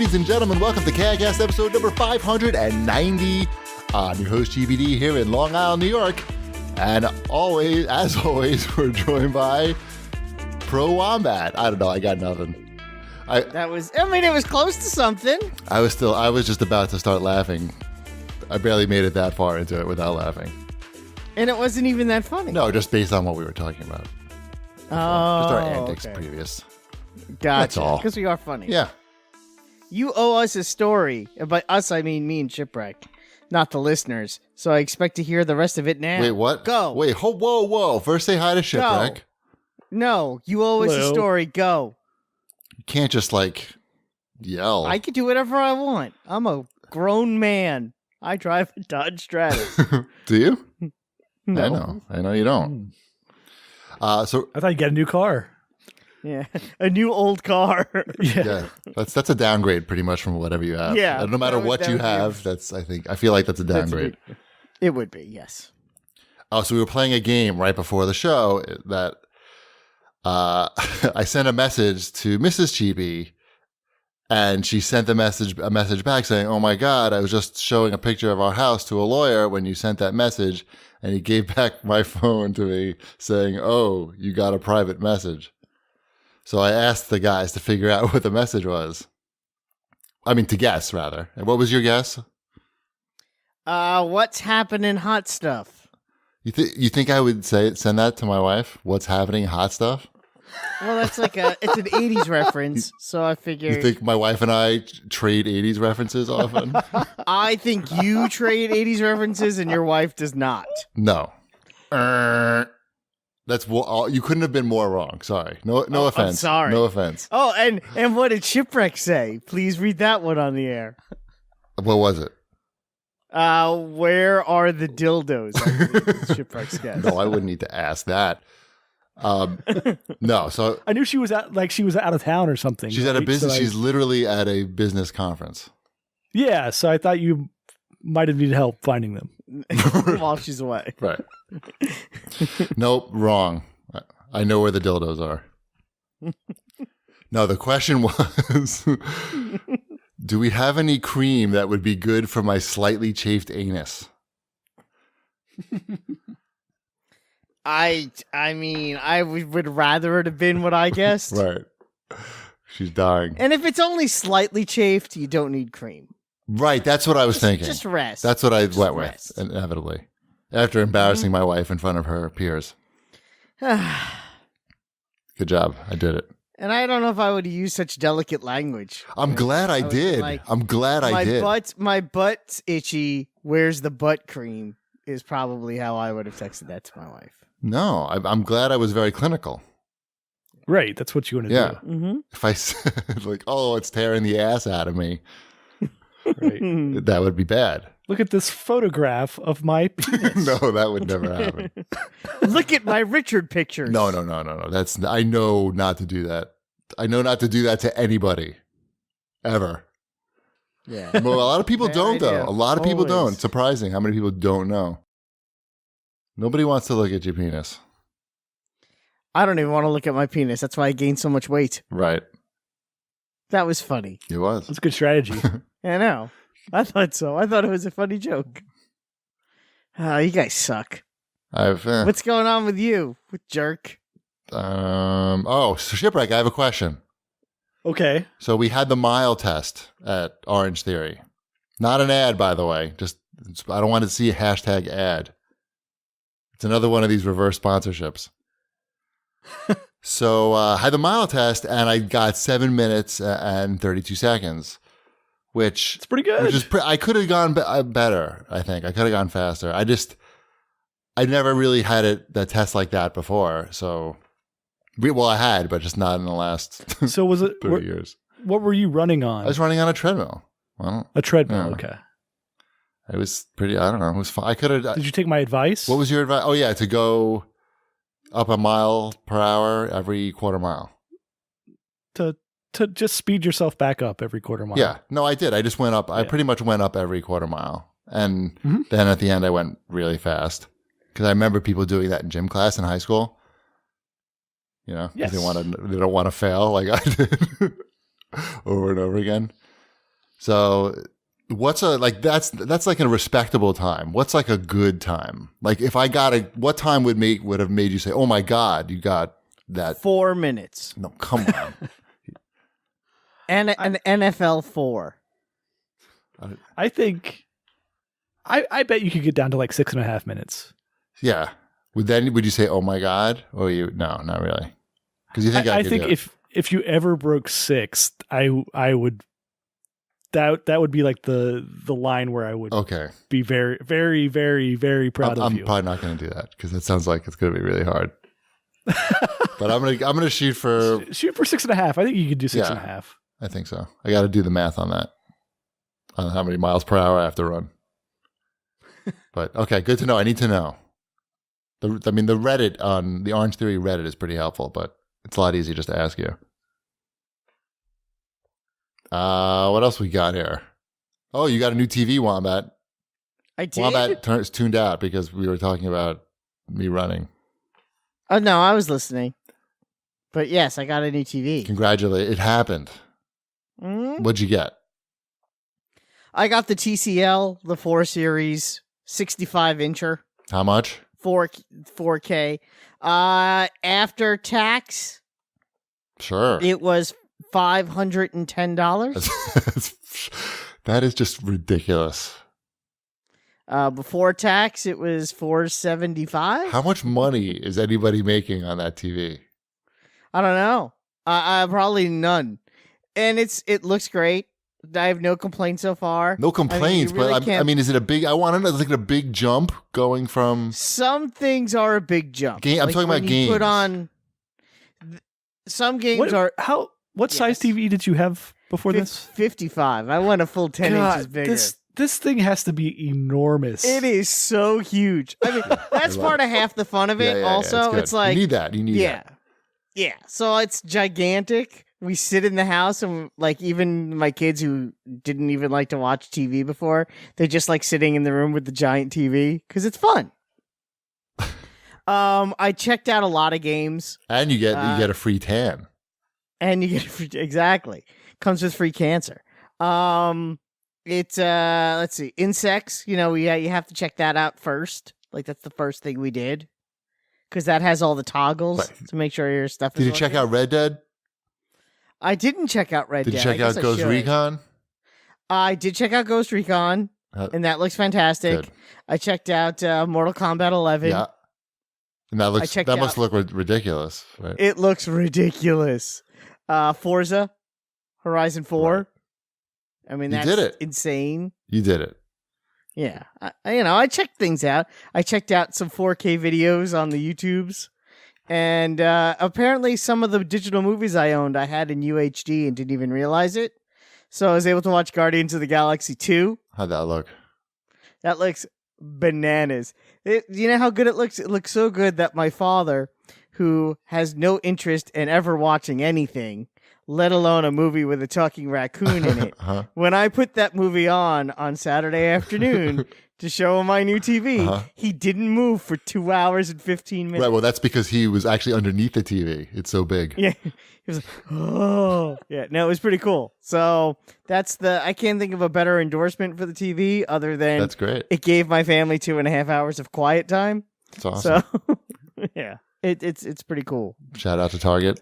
Ladies and gentlemen, welcome to CAGcast episode number 590. I'm your host, CheapyD, here in Long Island, New York. And as always, we're joined by Pro Wombat. I don't know, I got nothing. It was close to something. I was just about to start laughing. I barely made it that far into it without laughing. And it wasn't even that funny. No, just based on what we were talking about. Just our antics previous. Gotcha. That's all. Because we are funny. Yeah. You owe us a story. By us, I mean me and Shipwreck, not the listeners. So I expect to hear the rest of it now. Wait, what? Go. Wait, whoa. First say hi to Shipwreck. Go. No, you owe us a story. Go. You can't just, yell. I can do whatever I want. I'm a grown man. I drive a Dodge Stratus. Do you? No. I know you don't. So I thought you'd get a new car. Yeah, a new old car. yeah, that's a downgrade pretty much from whatever you have. Yeah, no matter what you have, I feel like that's a downgrade. It would be, yes. Oh, so we were playing a game right before the show that I sent a message to Mrs. Cheapy, and she sent a message back saying, "Oh my God, I was just showing a picture of our house to a lawyer when you sent that message, and he gave back my phone to me saying, 'Oh, you got a private message.'" So I asked the guys to figure out what the message was. I mean, to guess, rather. And what was your guess? What's happening hot stuff? You think I would send that to my wife? What's happening hot stuff? Well, that's it's an 80s reference, so I figured... You think my wife and I trade 80s references often? I think you trade 80s references and your wife does not. No. You couldn't have been more wrong. Sorry. No offense. I'm sorry. No offense. Oh, and what did Shipwreck say? Please read that one on the air. What was it? Where are the dildos? Shipwreck's guess. No, I wouldn't need to ask that. No, so I knew she was out of town or something. She's at a business. She's literally at a business conference. Yeah, so I thought you might have needed help finding them while she's away. Right. Nope, wrong. I know where the dildos are. No, the question was, do we have any cream that would be good for my slightly chafed anus? I mean, I would rather it have been what I guessed. Right. She's dying. And if it's only slightly chafed, you don't need cream. Right, that's what I was thinking. Just rest. That's what I went with, inevitably. After embarrassing my wife in front of her peers. Good job. I did it. And I don't know if I would use such delicate language. I'm glad I did. I'm glad I did. My butt's itchy. Where's the butt cream? Is probably how I would have texted that to my wife. No, I'm glad I was very clinical. Right, that's what you want to do. Mm-hmm. If I said, it's tearing the ass out of me, right. That would be bad. Look at this photograph of my penis. No, that would never happen. Look at my Richard pictures. No. I know not to do that. I know not to do that to anybody. Ever. Yeah. Well, a lot of people don't, though. do. A lot of people Always. don't. It's surprising how many people don't know. Nobody wants to look at your penis. I don't even want to look at my penis. That's why I gained so much weight. Right. That was funny. It was. That's a good strategy. I know. I thought so. I thought it was a funny joke. Oh, you guys suck. What's going on with you, jerk? So Shipwreck, I have a question. Okay. So we had the mile test at Orange Theory. Not an ad, by the way. I don't want to see a hashtag ad. It's another one of these reverse sponsorships. So I had the mile test, and I got 7 minutes and 32 seconds, which it's pretty good. I could have gone better, I think. I could have gone faster. I never really had that test like that before. So, I had, but just not in the last so was it 30 years. What were you running on? I was running on a treadmill. Well, a treadmill, yeah. Okay. It was pretty, I don't know. It was fun. I could have. Did you take my advice? What was your advice? Oh, yeah, to go up a mile per hour every quarter mile. To just speed yourself back up every quarter mile. Yeah. No, I did. I just went up. I pretty much went up every quarter mile. And then at the end, I went really fast. Because I remember people doing that in gym class in high school. You know, yes. They don't want to fail like I did over and over again. So what's that's like a respectable time. What's like a good time? Like if I got what time would have made you say, "Oh my God, you got that." 4 minutes. No, come on. And an NFL 4. I think I bet you could get down to like 6.5 minutes. Yeah. Would you say, "Oh my God," or no, not really? Because you think I think if you ever broke 6, I would. That would be like the line where I would be very, very, very, very proud of you. I'm probably not going to do that because it sounds like it's going to be really hard. But I'm gonna shoot for 6.5. I think you could do 6.5. I think so. I got to do the math on that, on how many miles per hour I have to run. But okay, good to know. I need to know. The Reddit on the Orange Theory Reddit is pretty helpful, but it's a lot easier just to ask you. What else we got here? Oh, you got a new TV, Wombat. I did. Wombat tuned out because we were talking about me running. Oh no, I was listening. But yes, I got a new TV. Congratulations. It happened. Mm-hmm. What'd you get? I got the TCL, the 4 Series, 65-incher. How much? 4K. After tax, sure, it was $510. That is just ridiculous. Before tax, it was $475. How much money is anybody making on that TV? I don't know. Probably none. And it looks great. I have no complaints so far. No complaints, but I mean, is it a big? I want to know. Is it a big jump going from? Some things are a big jump. I'm talking about games. Put on some games What size TV did you have before this? 55. I went a full 10 inches bigger. This thing has to be enormous. It is so huge. I mean, that's part of half the fun of it. Also, it's like you need that. You need that. Yeah. So it's gigantic. We sit in the house and like even my kids who didn't even like to watch TV before, they just like sitting in the room with the giant TV because it's fun. I checked out a lot of games. And you get a free tan. And you get exactly. Comes with free cancer. It's let's see, insects. You have to check that out first. Like that's the first thing we did, because that has all the toggles to make sure your stuff. Did you check out Red Dead? I didn't check out Red Dead. Did you check out Ghost Recon? I did check out Ghost Recon, and that looks fantastic. Good. I checked out Mortal Kombat 11. Yeah, and that must look ridiculous. Right? It looks ridiculous. Forza Horizon 4. Right. I mean, that's insane. You did it. Yeah. I checked things out. I checked out some 4K videos on the YouTubes. And apparently some of the digital movies I owned, I had in UHD and didn't even realize it. So I was able to watch Guardians of the Galaxy 2. How'd that look? That looks bananas. You know how good it looks? It looks so good that my father, who has no interest in ever watching anything, let alone a movie with a talking raccoon in it. When I put that movie on Saturday afternoon to show him my new TV, he didn't move for 2 hours and 15 minutes. Right, well, that's because he was actually underneath the TV. It's so big. Yeah. He was like, oh. Yeah, no, it was pretty cool. So I can't think of a better endorsement for the TV other than that's great. It gave my family 2.5 hours of quiet time. That's awesome. So, yeah, it's pretty cool. Shout out to Target.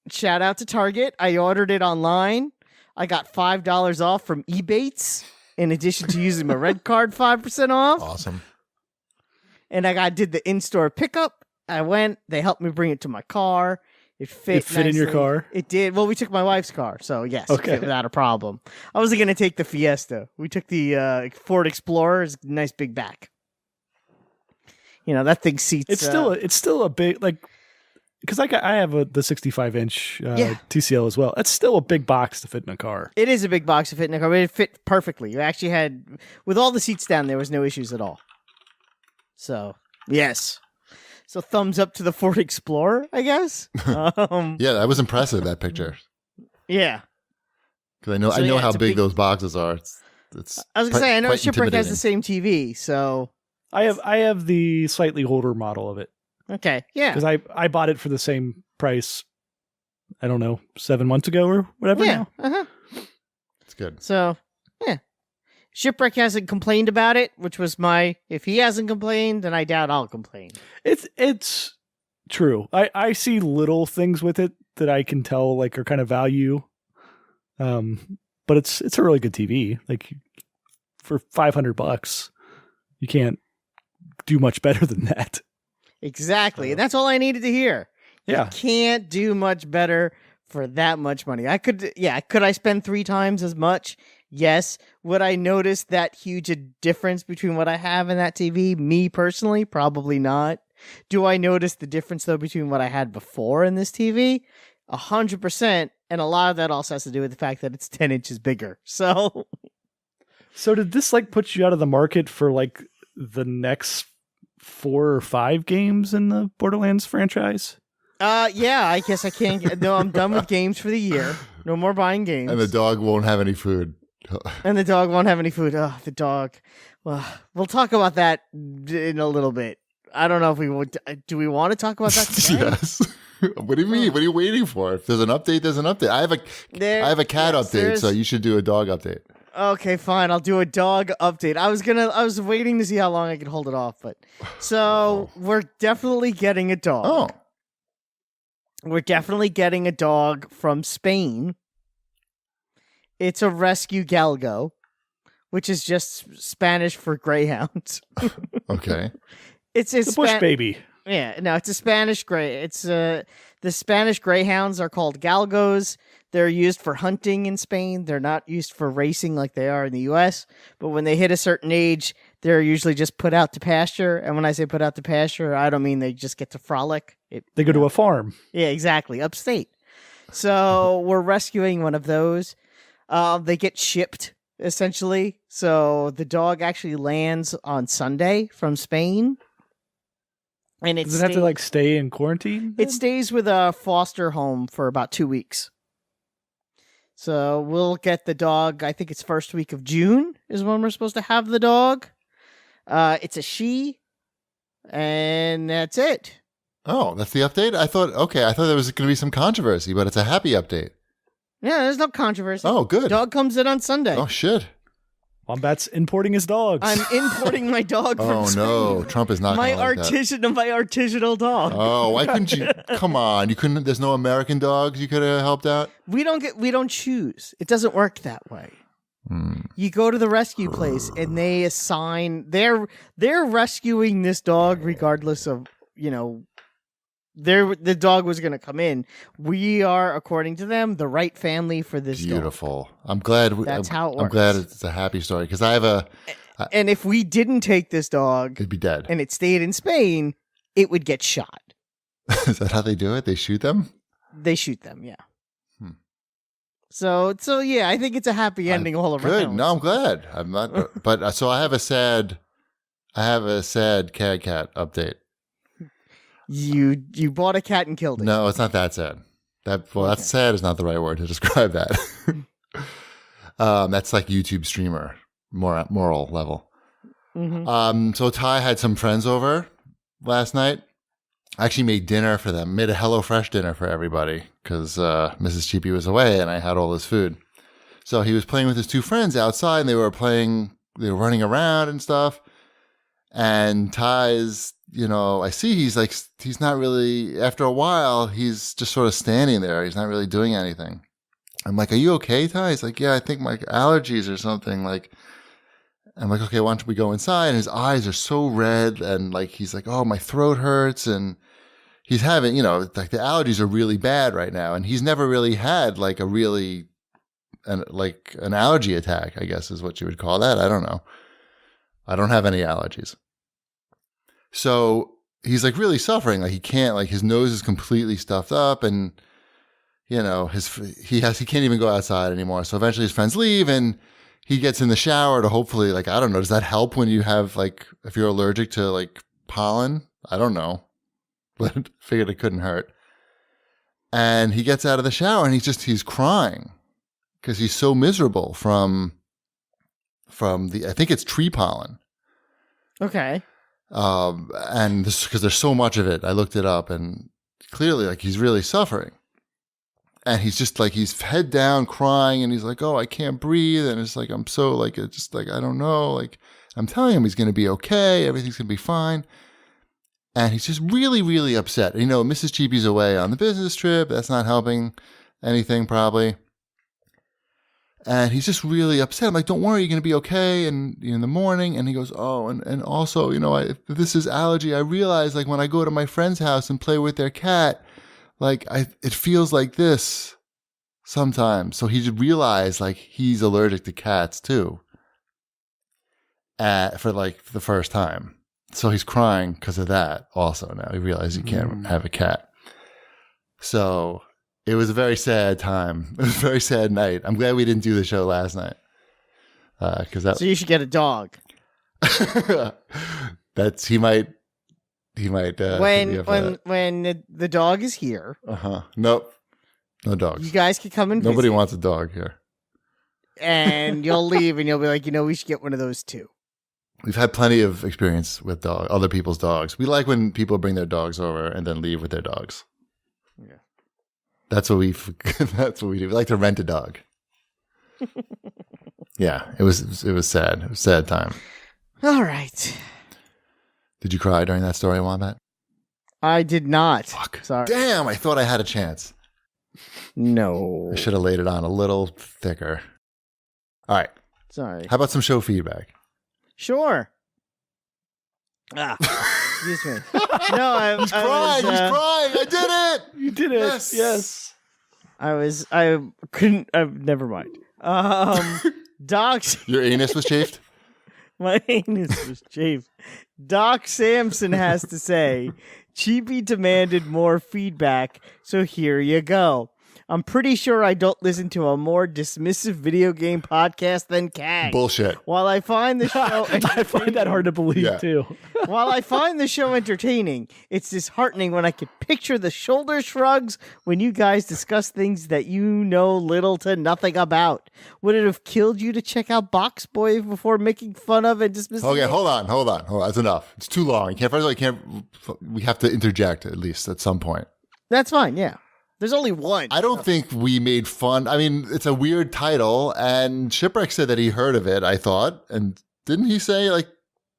Shout out to Target. I ordered it online. I got $5 off from Ebates, in addition to using my red card 5% off. Awesome. And I did the in-store pickup. I went. They helped me bring it to my car. It fit in your car? It did. Well, we took my wife's car, so yes, It fit without a problem. I wasn't going to take the Fiesta. We took the Ford Explorer. It's a nice big back. That thing seats. It's still a big, like, because I have the 65-inch TCL as well. It's still a big box to fit in a car. It is a big box to fit in a car, but it fit perfectly. You actually had, with all the seats down, there was no issues at all. So, yes. So thumbs up to the Ford Explorer, I guess. Yeah, that was impressive, that picture. Yeah. Because I know how big those boxes are. I was going to say, I know Shipwreck has the same TV, so. I have the slightly older model of it. Okay, yeah. Because I bought it for the same price, I don't know, 7 months ago or whatever. Yeah, now. It's Good. So, yeah. Shipwreck hasn't complained about it, which was if he hasn't complained, then I doubt I'll complain. It's true. I see little things with it that I can tell like are kind of value. But it's a really good TV. Like for $500, you can't do much better than that. Exactly. And that's all I needed to hear. Yeah. You can't do much better for that much money. Could I spend 3 times as much? Yes. Would I notice that huge a difference between what I have in that TV? Me personally, probably not. Do I notice the difference though between what I had before in this TV? 100%. And a lot of that also has to do with the fact that it's 10 inches bigger. So did this like put you out of the market for like the next 4 or 5 games in the Borderlands franchise? Yeah, I guess I can't. No, I'm done with games for the year. No more buying games. And the dog won't have any food. And the dog won't have any food. Oh, the dog. Well, we'll talk about that in a little bit. I don't know if we would. Do we want to talk about that today? Yes. What do you mean? What are you waiting for? If there's an update, there's an update. I have a cat update, so you should do a dog update. Okay, fine. I'll do a dog update. I was waiting to see how long I could hold it off, but so we're definitely getting a dog. Oh. We're definitely getting a dog from Spain. It's a rescue galgo, which is just Spanish for greyhound. Okay. It's a bush baby. Yeah, no, it's a Spanish gray. It's the Spanish greyhounds are called galgos. They're used for hunting in Spain. They're not used for racing like they are in the US. But when they hit a certain age, they're usually just put out to pasture. And when I say put out to pasture, I don't mean they just get to frolic. They go to a farm. Yeah, exactly. Upstate. So we're rescuing one of those. They get shipped, essentially. So the dog actually lands on Sunday from Spain. And Does it have to like stay in quarantine? It stays with a foster home for about 2 weeks. So we'll get the dog, I think it's first week of June is when we're supposed to have the dog. It's a she, and that's it. Oh, that's the update? I thought there was going to be some controversy, but it's a happy update. Yeah, there's no controversy. Oh, good. Dog comes in on Sunday. Oh, shit. Wombat's importing his dogs. I'm importing my dog from Spain. Oh, no. Trump is not my going to like that. My artisanal dog. Oh, why couldn't you? Come on. You couldn't. There's no American dogs you could have helped out? We don't choose. It doesn't work that way. You go to the rescue place and they assign, they're rescuing this dog regardless of, the dog was going to come in. We are, according to them, the right family for this Beautiful. dog. I'm glad. That's how it works. I'm glad it's a happy story because I have and if we didn't take this dog, it'd be dead. And it stayed in Spain, it would get shot. Is that how they do it? They shoot them? They shoot them, yeah. So yeah, I think it's a happy ending all around. Good. No, I'm glad. I'm not. But so I have a sad CAGcast update. You bought a cat and killed it. No, it's not that sad. That's sad is not the right word to describe that. That's like YouTube streamer moral level. Mm-hmm. So Ty had some friends over last night. I actually made dinner for them. Made a HelloFresh dinner for everybody because Mrs. Cheapy was away and I had all this food. So he was playing with his 2 friends outside and they were running around and stuff. And Ty's, I see he's not really, after a while, he's just sort of standing there. He's not really doing anything. I'm like, are you okay, Ty? He's like, yeah, I think my allergies or something. Like, I'm like, okay, why don't we go inside? And his eyes are so red. And like, he's like, oh, my throat hurts. And he's having, like the allergies are really bad right now. And he's never really had like an allergy attack, I guess is what you would call that. I don't know. I don't have any allergies. So he's like really suffering. Like he can't, like his nose is completely stuffed up and, he can't even go outside anymore. So eventually his friends leave and he gets in the shower to hopefully, like, I don't know, does that help when you have like, if you're allergic to like pollen? I don't know, but figured it couldn't hurt. And he gets out of the shower and he's crying because he's so miserable from I think it's tree pollen. Okay. And this because there's so much of it. I looked it up and clearly like he's really suffering. And he's just like, he's head down crying, and he's like, oh, I can't breathe. And it's like, I'm so like, it's just like, I don't know. Like, I'm telling him he's going to be okay. Everything's going to be fine. And he's just really, really upset. You know, Mrs. Cheapy's away on the business trip. That's not helping anything, probably. And he's just really upset. I'm like, don't worry, you're going to be okay. And in the morning, and he goes, oh, and also, you know, if this is allergy, I realize, like, when I go to my friend's house and play with their cat, like, it feels like this sometimes. So he realized, like, he's allergic to cats, too, for, like, the first time. So he's crying because of that also now. He realized he can't have a cat. So it was a very sad time. It was a very sad night. I'm glad we didn't do the show last night. So you should get a dog. He might. When the dog is here. Nope. No dogs. You guys can come and Nobody visit, wants a dog here. and you'll leave, and you'll be like, you know, we should get one of those too. We've had plenty of experience with other people's dogs. We like when people bring their dogs over and then leave with their dogs. Yeah. That's what we do. We like to rent a dog. Yeah, it was sad. It was a sad time. All right. Did you cry during that story, Wombat? I did not. Fuck. Sorry. Damn, I thought I had a chance. No. I should have laid it on a little thicker. All right. Sorry. How about some show feedback? Sure. Excuse me. No, He's crying. He's crying. I did it. You did it. Yes. I couldn't. Never mind. Doc. Your anus was chafed? My anus was chafed. Doc Samson has to say, Cheapy demanded more feedback, so here you go. I'm pretty sure I don't listen to a more dismissive video game podcast than CAG. Bullshit. While I find the show I find that hard to believe, too. While I find the show entertaining, it's disheartening when I can picture the shoulder shrugs when you guys discuss things that you know little to nothing about. Would it have killed you to check out Box Boy before making fun of and dismissing Okay, it? hold on. That's enough. It's too long. We have to interject at least at some point. That's fine, yeah. There's only one. I don't think we made fun. I mean, it's a weird title, and Shipwreck said that he heard of it, I thought. And didn't he say, like,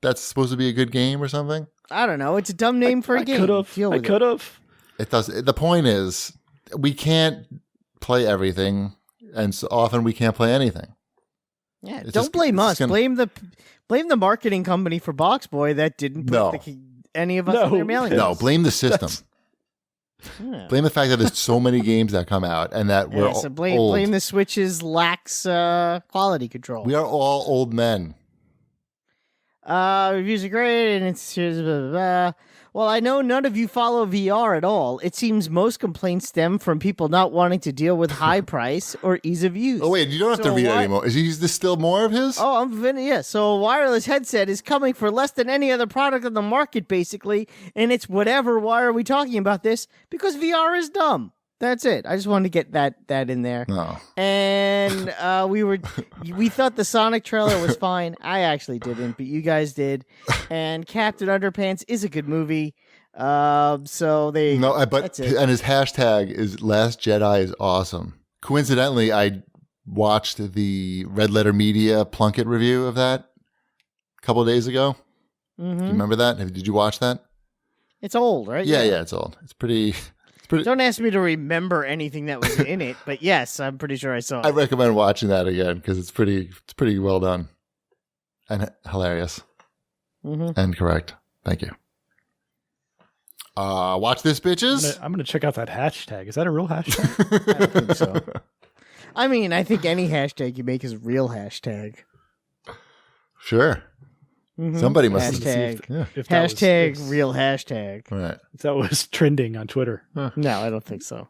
that's supposed to be a good game or something? I don't know. It's a dumb name for a game. I could have. It does. The point is, we can't play everything, and so often we can't play anything. Yeah, don't blame us. Blame the marketing company for Box Boy that didn't put any of us on their mailing list. No, blame the system. Yeah. Blame the fact that there's so many games that come out and that we're so old. Blame the Switch's lax quality control. We are all old men. Reviews are great, and it's blah, blah, blah. Well, I know none of you follow VR at all. It seems most complaints stem from people not wanting to deal with high price or ease of use. Oh, wait, you don't have to read it anymore. Is this still more of his? Oh, yeah. So a wireless headset is coming for less than any other product on the market, basically, and it's whatever. Why are we talking about this? Because VR is dumb. That's it. I just wanted to get that in there. No. And we thought the Sonic trailer was fine. I actually didn't, but you guys did. And Captain Underpants is a good movie. But his hashtag is Last Jedi is awesome. Coincidentally, I watched the Red Letter Media Plunkett review of that a couple of days ago. Mm-hmm. Do you remember that? Did you watch that? It's old, right? Yeah, it's old. It's pretty. Don't ask me to remember anything that was in it, but yes, I'm pretty sure I saw it. I recommend watching that again because it's pretty well done and hilarious and correct. Thank you. Watch this, bitches. I'm gonna check out that hashtag. Is that a real hashtag? I don't think so. I mean, I think any hashtag you make is a real hashtag. Sure. Mm-hmm. Somebody must hashtag. Have hashtag real hashtag. Right. If that was trending on Twitter. No, I don't think so.